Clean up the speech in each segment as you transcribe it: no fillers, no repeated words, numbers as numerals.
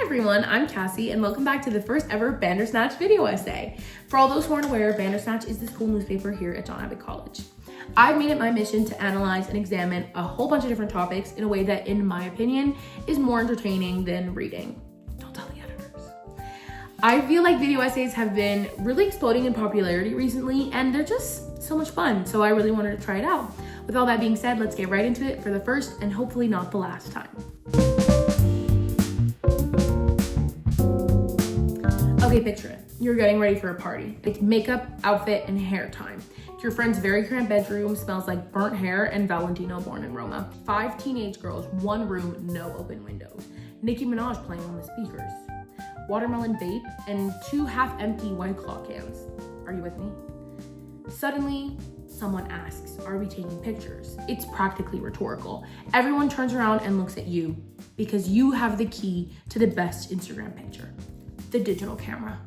everyone, I'm Cassie and welcome back to the first ever Bandersnatch video essay. For all those who aren't aware, Bandersnatch is the school newspaper here at John Abbott College. I've made it my mission to analyze and examine a whole bunch of different topics in a way that, in my opinion, is more entertaining than reading. Don't tell the editors. I feel like video essays have been really exploding in popularity recently and they're just so much fun, so I really wanted to try it out. With all that being said, let's get right into it for the first and hopefully not the last time. Okay, picture it. You're getting ready for a party. It's makeup, outfit, and hair time. Your friend's very cramped bedroom smells like burnt hair and Valentino born in Roma. 5 teenage girls, 1 room, no open windows. Nicki Minaj playing on the speakers. Watermelon vape, and 2 half-empty White Claw cans. Are you with me? Suddenly, someone asks, are we taking pictures? It's practically rhetorical. Everyone turns around and looks at you because you have the key to the best Instagram picture. The digital camera.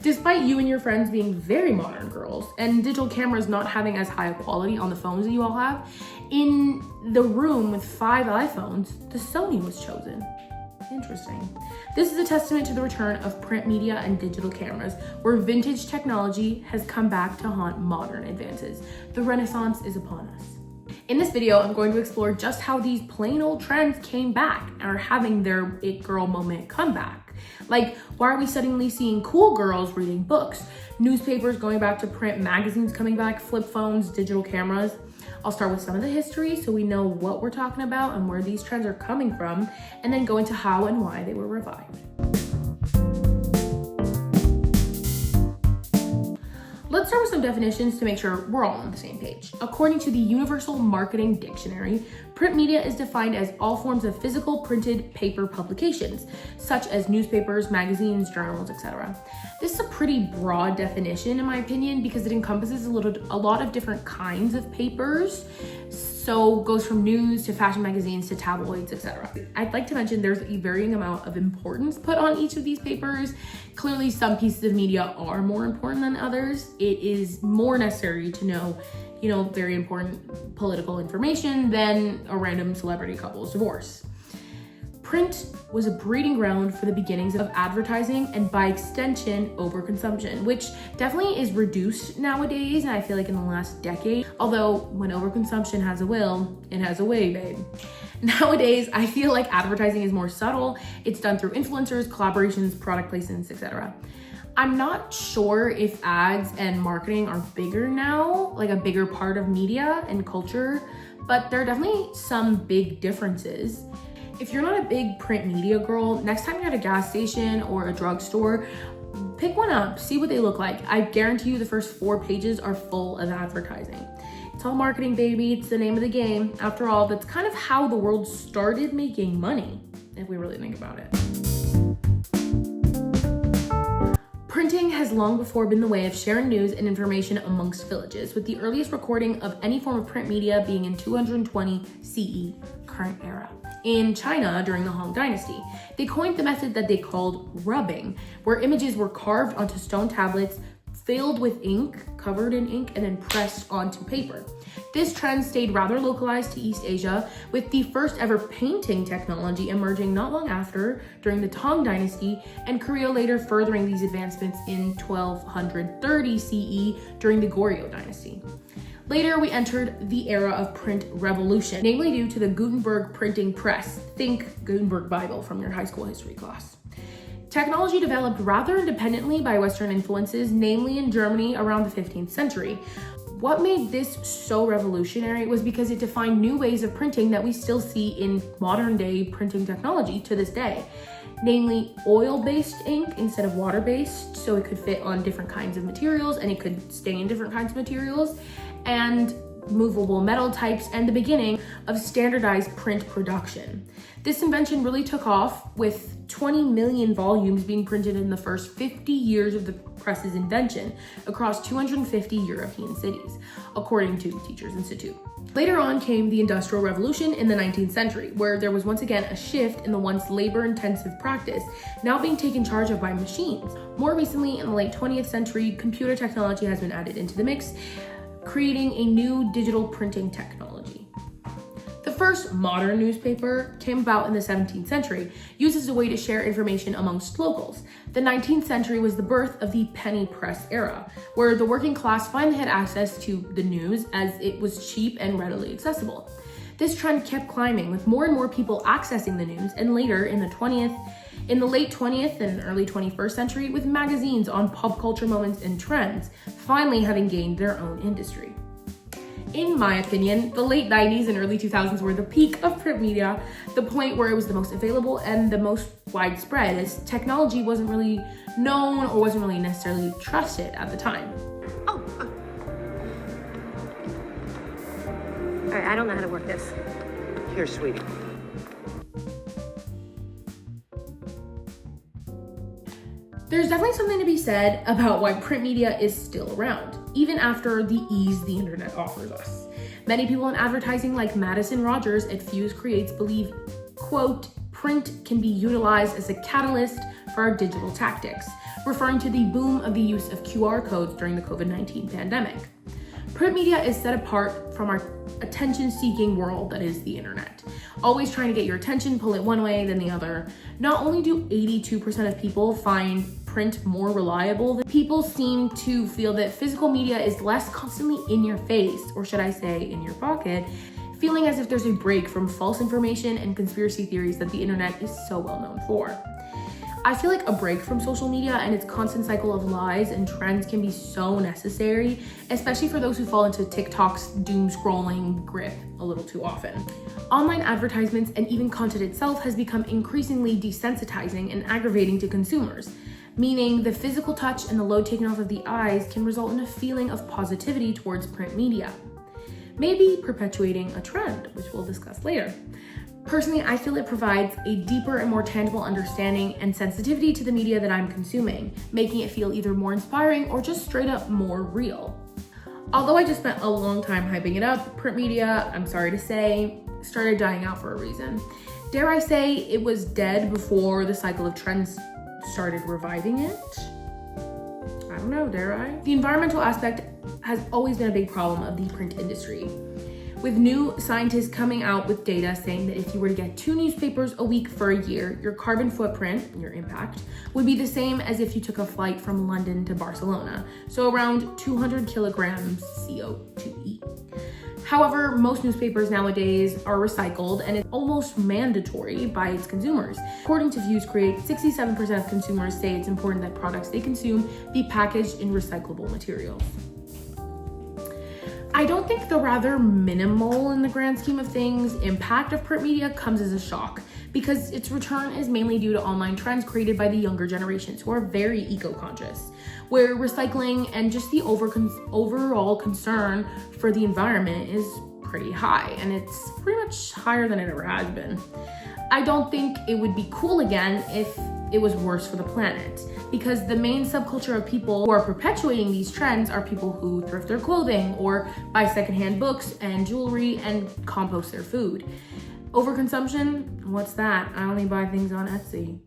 Despite you and your friends being very modern girls and digital cameras not having as high a quality on the phones that you all have, in the room with 5 iPhones, the Sony was chosen. Interesting. This is a testament to the return of print media and digital cameras, where vintage technology has come back to haunt modern advances. The Renaissance is upon us. In this video, I'm going to explore just how these plain old trends came back and are having their it girl moment comeback. Like, why are we suddenly seeing cool girls reading books, newspapers going back to print, magazines coming back, flip phones, digital cameras? I'll start with some of the history so we know what we're talking about and where these trends are coming from, and then go into how and why they were revived. Let's start with some definitions to make sure we're all on the same page. According to the Universal Marketing Dictionary, print media is defined as all forms of physical printed paper publications, such as newspapers, magazines, journals, etc. This is a pretty broad definition in my opinion because it encompasses a lot of different kinds of papers. So goes from news to fashion magazines to tabloids, etc. I'd like to mention there's a varying amount of importance put on each of these papers. Clearly, some pieces of media are more important than others. It is more necessary to know, very important political information than a random celebrity couple's divorce. Print was a breeding ground for the beginnings of advertising and by extension, overconsumption, which definitely is reduced nowadays, and I feel like in the last decade. Although when overconsumption has a will, it has a way, babe. Nowadays, I feel like advertising is more subtle. It's done through influencers, collaborations, product placements, etc. I'm not sure if ads and marketing are bigger now, like a bigger part of media and culture, but there are definitely some big differences. If you're not a big print media girl, next time you're at a gas station or a drugstore, pick one up, see what they look like. I guarantee you the first 4 pages are full of advertising. It's all marketing, baby. It's the name of the game. After all, that's kind of how the world started making money, if we really think about it. Printing has long before been the way of sharing news and information amongst villages, with the earliest recording of any form of print media being in 220 CE, current era. In China during the Han Dynasty, they coined the method that they called rubbing, where images were carved onto stone tablets, filled with ink, covered in ink, and then pressed onto paper. This trend stayed rather localized to East Asia, with the first ever painting technology emerging not long after during the Tang Dynasty, and Korea later furthering these advancements in 1230 CE during the Goryeo Dynasty. Later, we entered the era of print revolution, namely due to the Gutenberg printing press. Think Gutenberg Bible from your high school history class. Technology developed rather independently by Western influences, namely in Germany around the 15th century. What made this so revolutionary was because it defined new ways of printing that we still see in modern day printing technology to this day. Namely oil-based ink instead of water-based, so it could fit on different kinds of materials and it could stain different kinds of materials, and movable metal types, and the beginning of standardized print production. This invention really took off, with 20 million volumes being printed in the first 50 years of the press's invention across 250 European cities, according to the Teachers Institute. Later on came the Industrial Revolution in the 19th century, where there was once again a shift in the once labor-intensive practice now being taken charge of by machines. More recently, in the late 20th century, computer technology has been added into the mix, creating a new digital printing technology. The first modern newspaper came about in the 17th century, used as a way to share information amongst locals. The 19th century was the birth of the penny press era, where the working class finally had access to the news as it was cheap and readily accessible. This trend kept climbing, with more and more people accessing the news, and later in the late 20th and early 21st century, with magazines on pop culture moments and trends finally having gained their own industry. In my opinion, the late 90s and early 2000s were the peak of print media, the point where it was the most available and the most widespread, as technology wasn't really known or wasn't really necessarily trusted at the time. Oh. All right, I don't know how to work this. Here, sweetie. There's definitely something to be said about why print media is still around, even after the ease the internet offers us. Many people in advertising, like Madison Rogers at Fuse Creates, believe, quote, print can be utilized as a catalyst for our digital tactics, referring to the boom of the use of QR codes during the COVID-19 pandemic. Print media is set apart from our attention-seeking world that is the internet, always trying to get your attention, pull it one way then the other. Not only do 82% of people find print more reliable, than people seem to feel that physical media is less constantly in your face, or should I say in your pocket, feeling as if there's a break from false information and conspiracy theories that the internet is so well known for. I feel like a break from social media and its constant cycle of lies and trends can be so necessary, especially for those who fall into TikTok's doom scrolling grip a little too often. Online advertisements and even content itself has become increasingly desensitizing and aggravating to consumers, meaning the physical touch and the load taken off of the eyes can result in a feeling of positivity towards print media, maybe perpetuating a trend, which we'll discuss later. Personally, I feel it provides a deeper and more tangible understanding and sensitivity to the media that I'm consuming, making it feel either more inspiring or just straight up more real. Although I just spent a long time hyping it up, print media, I'm sorry to say, started dying out for a reason. Dare I say it was dead before the cycle of trends started reviving it? I don't know, dare I? The environmental aspect has always been a big problem of the print industry, with new scientists coming out with data saying that if you were to get 2 newspapers a week for a year, your carbon footprint, your impact, would be the same as if you took a flight from London to Barcelona, so around 200 kilograms CO2e. However, most newspapers nowadays are recycled and it's almost mandatory by its consumers. According to Fuse Create, 67% of consumers say it's important that products they consume be packaged in recyclable materials. I don't think the rather minimal, in the grand scheme of things, impact of print media comes as a shock, because its return is mainly due to online trends created by the younger generations who are very eco-conscious, where recycling and just the overall concern for the environment is pretty high, and it's pretty much higher than it ever has been. I don't think it would be cool again if it was worse for the planet, because the main subculture of people who are perpetuating these trends are people who thrift their clothing or buy secondhand books and jewelry and compost their food. Overconsumption? What's that? I only buy things on Etsy.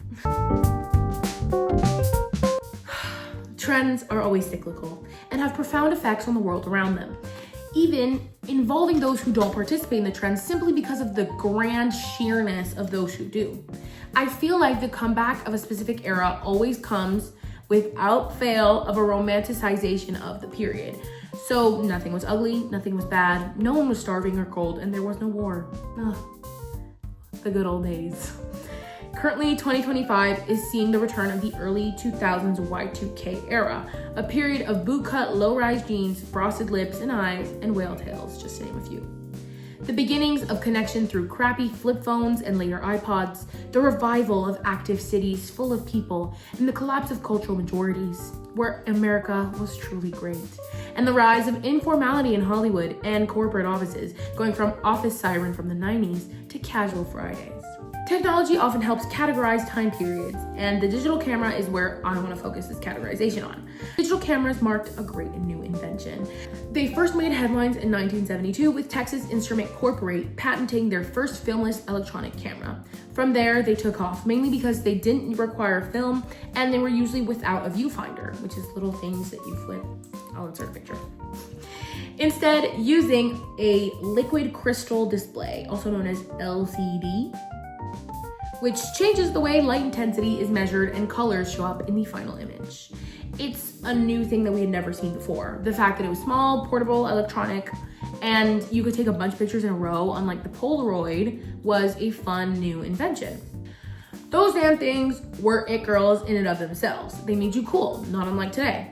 Trends are always cyclical and have profound effects on the world around them, even involving those who don't participate in the trends simply because of the grand sheerness of those who do. I feel like the comeback of a specific era always comes without fail of a romanticization of the period. So nothing was ugly, nothing was bad, no one was starving or cold, and there was no war. Ugh, the good old days. Currently, 2025 is seeing the return of the early 2000s Y2K era, a period of bootcut low-rise jeans, frosted lips and eyes, and whale tails, just to name a few. The beginnings of connection through crappy flip phones and later iPods, the revival of active cities full of people, and the collapse of cultural majorities, where America was truly great, and the rise of informality in Hollywood and corporate offices, going from office siren from the 90s to casual Fridays. Technology often helps categorize time periods, and the digital camera is where I want to focus this categorization on. Digital cameras marked a great and new invention. They first made headlines in 1972 with Texas Instrument Corporate patenting their first filmless electronic camera. From there, they took off, mainly because they didn't require film and they were usually without a viewfinder, which is little things that you flip. I'll insert a picture. Instead, using a liquid crystal display, also known as LCD, which changes the way light intensity is measured and colors show up in the final image. It's a new thing that we had never seen before. The fact that it was small, portable, electronic, and you could take a bunch of pictures in a row, unlike the Polaroid, was a fun new invention. Those damn things were it girls in and of themselves. They made you cool, not unlike today.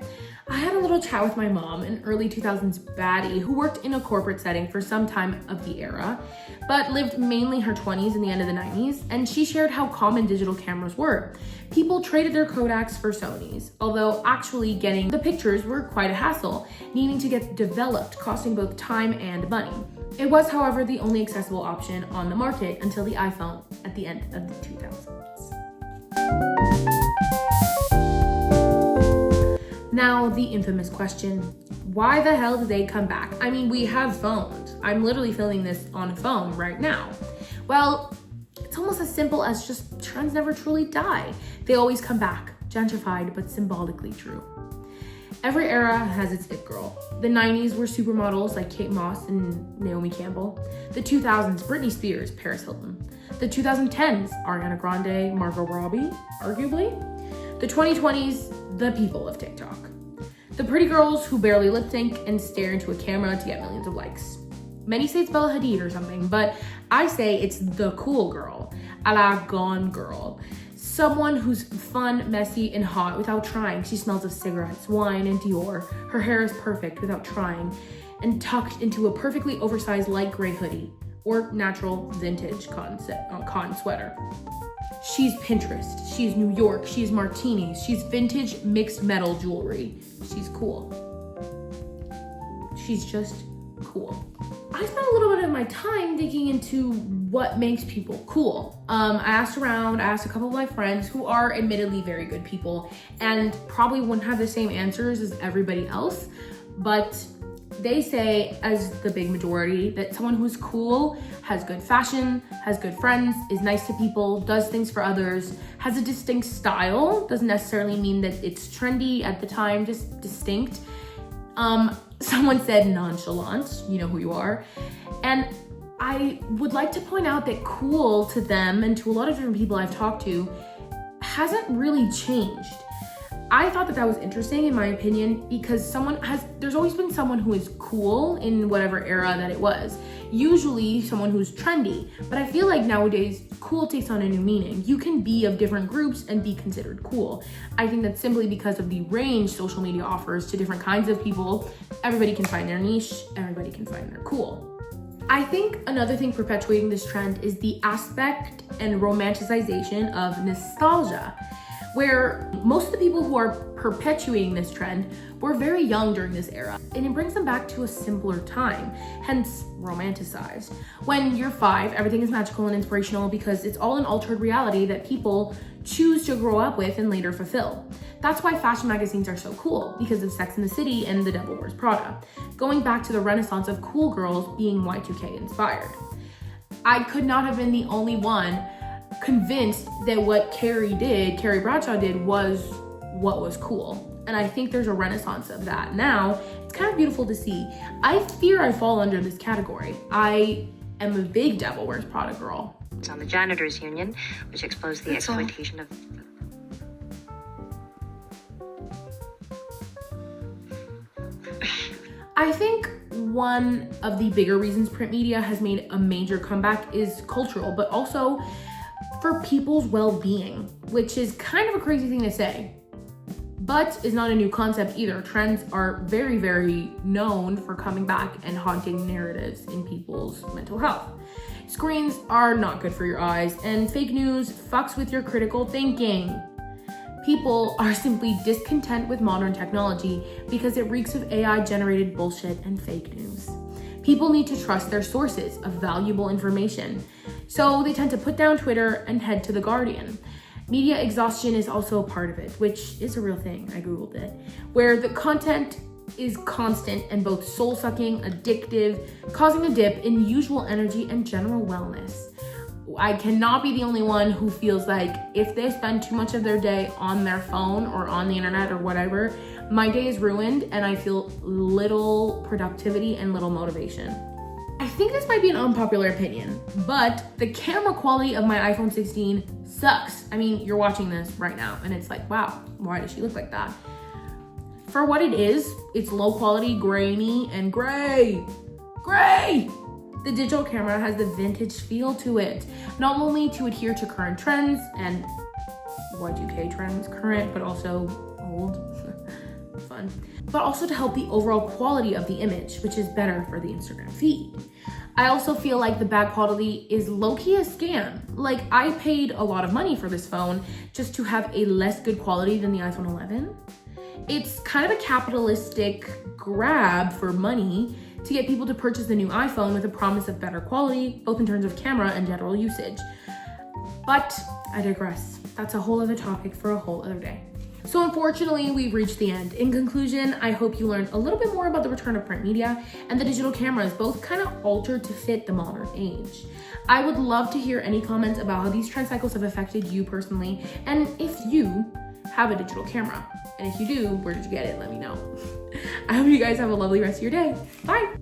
I had a little chat with my mom, an early 2000s baddie who worked in a corporate setting for some time of the era, but lived mainly her 20s and the end of the 90s, and she shared how common digital cameras were. People traded their Kodaks for Sonys, although actually getting the pictures were quite a hassle, needing to get developed, costing both time and money. It was, however, the only accessible option on the market until the iPhone at the end of the 2000s. Now, the infamous question, why the hell did they come back? I mean, we have phones. I'm literally filming this on a phone right now. Well, it's almost as simple as just trends never truly die. They always come back, gentrified, but symbolically true. Every era has its it girl. The 90s were supermodels like Kate Moss and Naomi Campbell. The 2000s, Britney Spears, Paris Hilton. The 2010s, Ariana Grande, Margot Robbie, arguably. The 2020s, the people of TikTok. The pretty girls who barely lip sync and stare into a camera to get millions of likes. Many say it's Bella Hadid or something, but I say it's the cool girl, a la Gone Girl. Someone who's fun, messy, and hot without trying. She smells of cigarettes, wine, and Dior. Her hair is perfect without trying, and tucked into a perfectly oversized light gray hoodie or natural vintage cotton sweater. She's Pinterest, she's New York, she's martinis, she's vintage mixed metal jewelry. She's cool. She's just cool. I spent a little bit of my time digging into what makes people cool. I asked around, I asked a couple of my friends who are admittedly very good people and probably wouldn't have the same answers as everybody else, but they say, as the big majority, that someone who's cool has good fashion, has good friends, is nice to people, does things for others, has a distinct style, doesn't necessarily mean that it's trendy at the time, just distinct. Someone said nonchalant, you know who you are. And I would like to point out that cool to them and to a lot of different people I've talked to hasn't really changed. I thought that was interesting in my opinion because there's always been someone who is cool in whatever era that it was. Usually someone who's trendy, but I feel like nowadays cool takes on a new meaning. You can be of different groups and be considered cool. I think that's simply because of the range social media offers to different kinds of people. Everybody can find their niche, everybody can find their cool. I think another thing perpetuating this trend is the aspect and romanticization of nostalgia, where most of the people who are perpetuating this trend were very young during this era, and it brings them back to a simpler time, hence romanticized. When you're 5, everything is magical and inspirational because it's all an altered reality that people choose to grow up with and later fulfill. That's why fashion magazines are so cool, because of Sex and the City and The Devil Wears Prada, going back to the renaissance of cool girls being Y2K inspired. I could not have been the only one convinced that what Carrie Bradshaw did was what was cool. And I think there's a renaissance of that now. It's kind of beautiful to see. I fear I fall under this category. I am a big Devil Wears Prada girl. It's on the janitors union, which exposed the exploitation of... I think one of the bigger reasons print media has made a major comeback is cultural, but also for people's well-being, which is kind of a crazy thing to say, but is not a new concept either. Trends are very, very known for coming back and haunting narratives in people's mental health. Screens are not good for your eyes, and fake news fucks with your critical thinking. People are simply discontent with modern technology because it reeks of AI-generated bullshit and fake news. People need to trust their sources of valuable information, so they tend to put down Twitter and head to The Guardian. Media exhaustion is also a part of it, which is a real thing, I googled it, where the content is constant and both soul-sucking, addictive, causing a dip in usual energy and general wellness. I cannot be the only one who feels like if they spend too much of their day on their phone or on the internet or whatever, my day is ruined and I feel little productivity and little motivation. I think this might be an unpopular opinion, but the camera quality of my iPhone 16 sucks. I mean, you're watching this right now and it's like, wow, why does she look like that? For what it is, it's low quality, grainy, and gray. The digital camera has the vintage feel to it, not only to adhere to current trends and Y2K trends, current, but also old, fun, but also to help the overall quality of the image, which is better for the Instagram feed. I also feel like the bad quality is low-key a scam. Like, I paid a lot of money for this phone just to have a less good quality than the iPhone 11. It's kind of a capitalistic grab for money to get people to purchase the new iPhone with a promise of better quality, both in terms of camera and general usage. But I digress. That's a whole other topic for a whole other day. So unfortunately, we've reached the end. In conclusion, I hope you learned a little bit more about the return of print media and the digital cameras, both kind of altered to fit the modern age. I would love to hear any comments about how these trend cycles have affected you personally, and if you have a digital camera. And if you do, where did you get it? Let me know. I hope you guys have a lovely rest of your day. Bye.